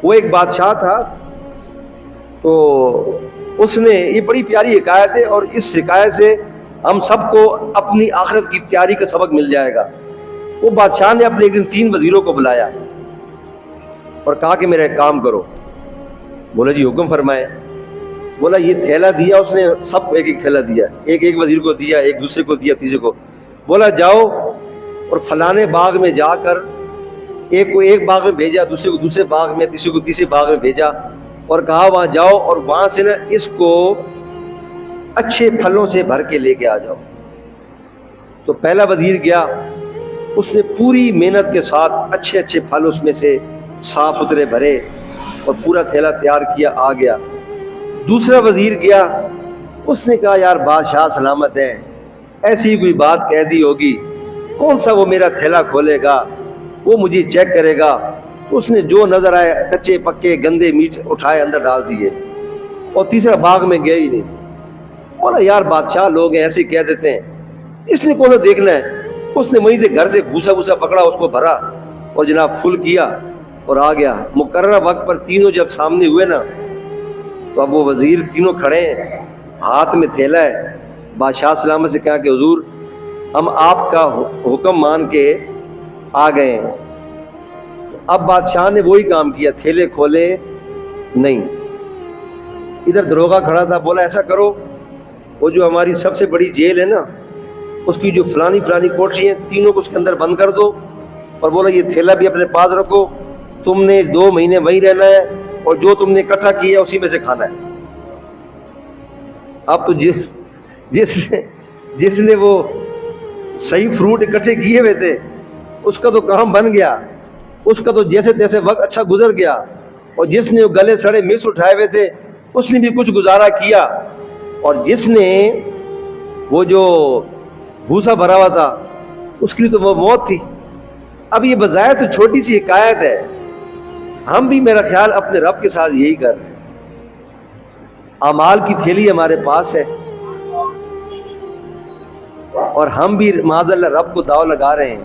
وہ ایک بادشاہ تھا، تو اس نے، یہ بڑی پیاری حکایت ہے اور اس حکایت سے ہم سب کو اپنی آخرت کی تیاری کا سبق مل جائے گا۔ وہ بادشاہ نے اپنے ایک دن 3 وزیروں کو بلایا اور کہا کہ میرا ایک کام کرو۔ بولا جی حکم فرمائے۔ بولا یہ تھیلا دیا، اس نے سب ایک ایک تھیلا دیا، ایک ایک وزیر کو دیا، ایک دوسرے کو دیا، تیسرے کو۔ بولا جاؤ اور فلانے باغ میں جا کر، ایک کو ایک باغ میں بھیجا، دوسرے کو دوسرے باغ میں، تیسرے کو تیسرے باغ میں بھیجا، اور کہا وہاں جاؤ اور وہاں سے نا اس کو اچھے پھلوں سے بھر کے لے کے آ جاؤ۔ تو پہلا وزیر گیا، اس نے پوری محنت کے ساتھ اچھے اچھے پھل اس میں سے صاف ستھرے بھرے اور پورا تھیلا تیار کیا، آ گیا۔ دوسرا وزیر گیا، اس نے کہا یار بادشاہ سلامت ہے، ایسی کوئی بات کہہ دی ہوگی، کون سا وہ میرا تھیلا کھولے گا، وہ مجھے چیک کرے گا۔ اس نے جو نظر آئے کچے پکے گندے میٹ اٹھائے اندر ڈال دیے، اور تیسرا باغ میں گیا ہی نہیں۔ بولا یار بادشاہ لوگ ہیں ایسے کہہ دیتے ہیں، اس نے کون سا دیکھنا ہے۔ اس نے وہیں سے گھر سے بھوسا پکڑا، اس کو بھرا اور جناب فل کیا اور آ گیا۔ مقررہ وقت پر تینوں جب سامنے ہوئے نا، تو اب وہ وزیر تینوں کھڑے ہیں، ہاتھ میں تھیلا ہے۔ بادشاہ سلامت سے کہا کہ حضور ہم آپ کا حکم مان کے آ گئے ہیں۔ اب بادشاہ نے وہی کام کیا، تھیلے کھولے نہیں۔ ادھر دروغہ کھڑا تھا، بولا ایسا کرو، وہ جو ہماری سب سے بڑی جیل ہے نا، اس کی جو فلانی کوٹری ہیں، تینوں کو اس کے اندر بند کر دو، اور بولا یہ تھیلا بھی اپنے پاس رکھو، تم نے 2 مہینے وہیں رہنا ہے اور جو تم نے اکٹھا کیا ہے اسی میں سے کھانا ہے۔ اب تو جس نے وہ صحیح فروٹ اکٹھے کیے ہوئے تھے، اس کا تو کام بن گیا، اس کا تو جیسے تیسے وقت اچھا گزر گیا، اور جس نے گلے سڑے مرچ اٹھائے ہوئے تھے اس نے بھی کچھ گزارا کیا، اور جس نے وہ جو بھوسا بھرا ہوا تھا اس کے لیے تو وہ موت تھی۔ اب یہ بظاہر تو چھوٹی سی حکایت ہے، ہم بھی میرا خیال اپنے رب کے ساتھ یہی کر رہے ہیں۔ اعمال کی تھیلی ہمارے پاس ہے اور ہم بھی معاذ اللہ رب کو داؤ لگا رہے ہیں۔